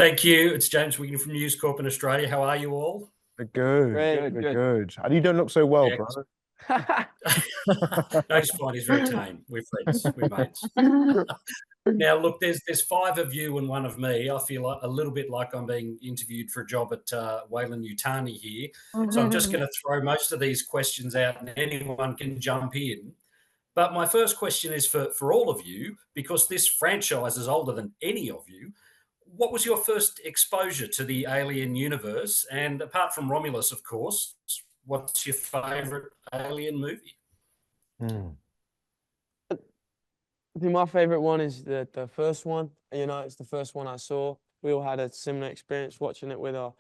Thank you. It's James Wigney from News Corp in Australia. How are you all? We're good. Great, We're good. good. And you don't look so well, bro. No, he's fine. He's very tame. We're friends. We're mates. Now, look, there's five of you and one of me. I feel like a little bit like I'm being interviewed for a job at Wayland-Yutani here. So I'm just going to throw most of these questions out and anyone can jump in. But my first question is for all of you, because this franchise is older than any of you. What was your first exposure to the Alien universe? And apart from Romulus, of course, what's your favourite Alien movie? I think my favorite one is the first one. You know, it's the first one I saw. We all had a similar experience watching it with our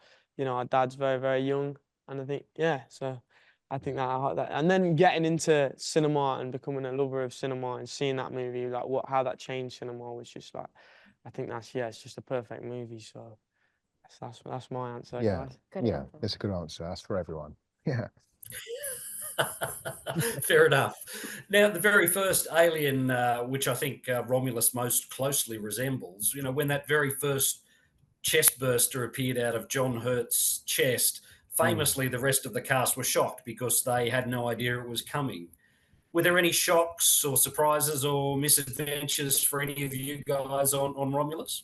dads very, very young. And I think, yeah, so I think that, and then getting into cinema and becoming a lover of cinema and seeing that movie, like how that changed cinema was just like, I think it's just a perfect movie. So that's my answer, Yeah, guys. yeah, it's a good answer. That's for everyone. Yeah. Fair enough. Now, the very first Alien, which I think Romulus most closely resembles, when that very first chest burster appeared out of John Hurt's chest, famously the rest of the cast were shocked because they had no idea it was coming. Were there any shocks or surprises or misadventures for any of you guys on Romulus?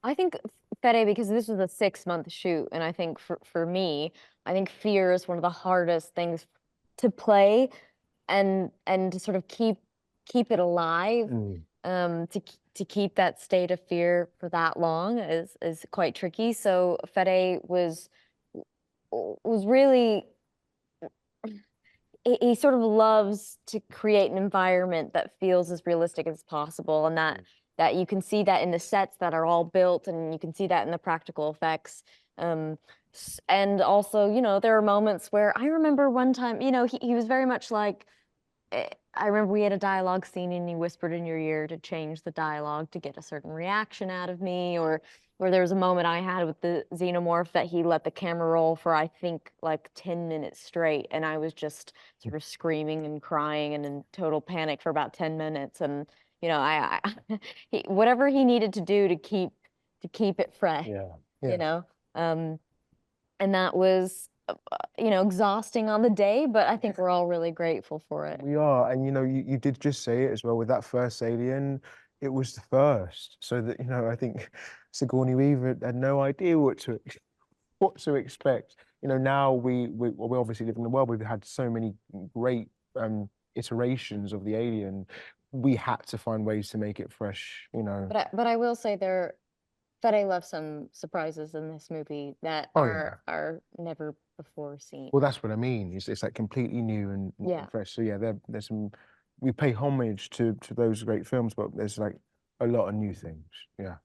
I think Fede, because this was a 6-month shoot, and I think for me, I think fear is one of the hardest things to play and to sort of keep it alive. To keep that state of fear for that long is quite tricky. So Fede was really, he sort of loves to create an environment that feels as realistic as possible, and that you can see that in the sets that are all built, and you can see that in the practical effects. And also, there are moments where I remember one time, he was very much like, I remember we had a dialogue scene and he whispered in your ear to change the dialogue to get a certain reaction out of me, or there was a moment I had with the xenomorph that he let the camera roll for, I think, like 10 minutes straight, and I was just sort of screaming and crying and in total panic for about 10 minutes. And whatever he needed to do to keep it fresh, and that was exhausting on the day, but I think we're all really grateful for it. We are, and you did just say it as well with that first Alien. It was the first, so that I think Sigourney Weaver had no idea what to expect. Now we obviously live in the world. We've had so many great iterations of the Alien. We had to find ways to make it fresh. But I will say Fede left some surprises in this movie that are never before seen. Well, that's what I mean. It's like completely new and fresh. So yeah, there's some. We pay homage to those great films, but there's like a lot of new things. Yeah.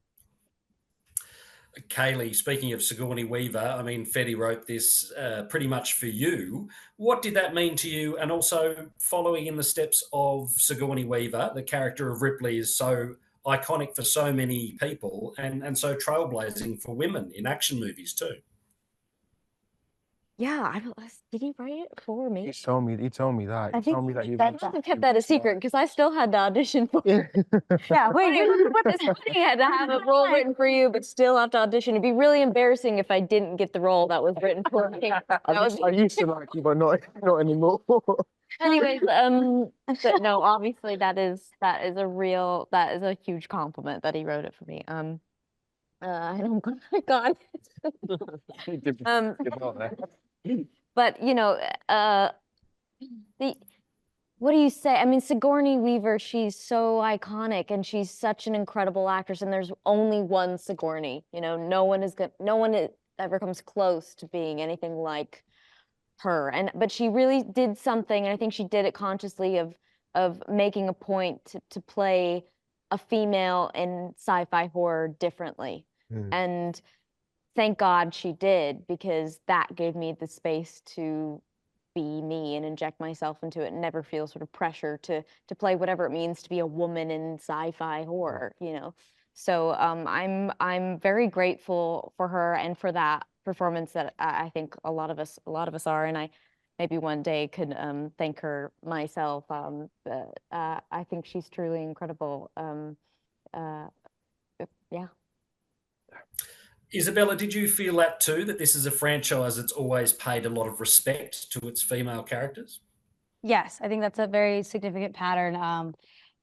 Cailee, speaking of Sigourney Weaver, I mean, Fede wrote this pretty much for you. What did that mean to you? And also, following in the steps of Sigourney Weaver, the character of Ripley is so iconic for so many people and so trailblazing for women in action movies too. Yeah, did he write it for me? He told me that. He told me that. I must have kept that a secret because I still had to audition for it. Yeah, wait, it's funny to have a role written for you, but still have to audition. It'd be really embarrassing if I didn't get the role that was written for me. I used to like you, but not anymore. Anyways, no, obviously that is a huge compliment that he wrote it for me. I don't, God. But what do you say? I mean, Sigourney Weaver, she's so iconic and she's such an incredible actress, and there's only one Sigourney. No one ever comes close to being anything like her. But she really did something, and I think she did it consciously, of making a point to play a female in sci-fi horror differently. And thank God she did, because that gave me the space to be me and inject myself into it and never feel sort of pressure to play whatever it means to be a woman in sci-fi horror, So I'm very grateful for her and for that performance that I think a lot of us are, and I maybe one day could thank her myself. I think she's truly incredible. yeah. Isabella, did you feel that too, that this is a franchise that's always paid a lot of respect to its female characters? Yes, I think that's a very significant pattern.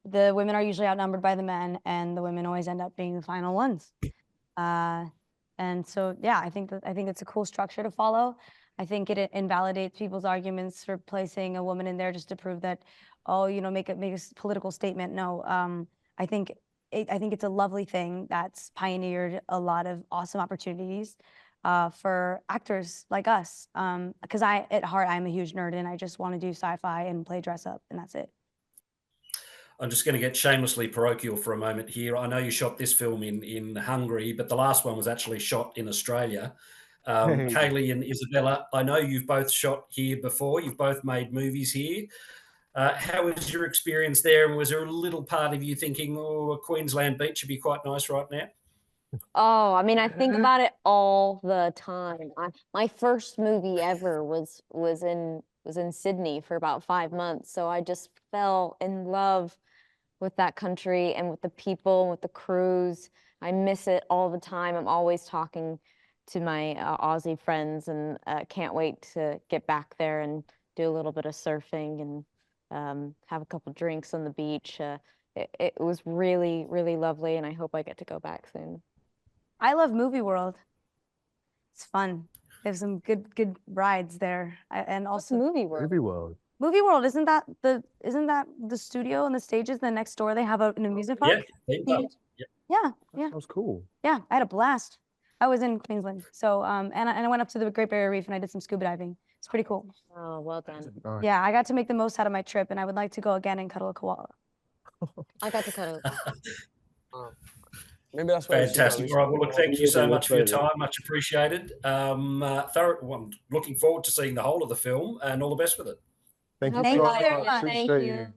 The women are usually outnumbered by the men, and the women always end up being the final ones. And so, yeah, I think it's a cool structure to follow. I think it invalidates people's arguments for placing a woman in there just to prove that, oh, you know, make a political statement. No, I think it's a lovely thing that's pioneered a lot of awesome opportunities for actors like us. Because at heart, I'm a huge nerd and I just want to do sci-fi and play dress up, and that's it. I'm just going to get shamelessly parochial for a moment here. I know you shot this film in Hungary, but the last one was actually shot in Australia. Cailee and Isabella, I know you've both shot here before. You've both made movies here. How was your experience there? And was there a little part of you thinking, oh, a Queensland beach would be quite nice right now? Oh, I mean, I think about it all the time. My first movie ever was in Sydney for about 5 months. So I just fell in love with that country and with the people and with the crews. I miss it all the time. I'm always talking to my Aussie friends, and can't wait to get back there and do a little bit of surfing and have a couple drinks on the beach. It was really, really lovely, and I hope I get to go back soon. I love Movie World. It's fun. There's some good rides there, and What's also Movie World? Movie world. Movie World. Isn't that the studio and the stages? The next door they have an amusement park. Yeah. Yeah. That was cool. Yeah, I had a blast. I was in Queensland, so and I went up to the Great Barrier Reef and I did some scuba diving. It's pretty cool. Oh, well done. Nice. Yeah, I got to make the most out of my trip, and I would like to go again and cuddle a koala. I got to cut it. Maybe that's where Fantastic. All right. Well, look, thank you so much for your time. Much appreciated. I'm looking forward to seeing the whole of the film, and all the best with it. Thank you Thank you so very much. much. Appreciate Thank you. you.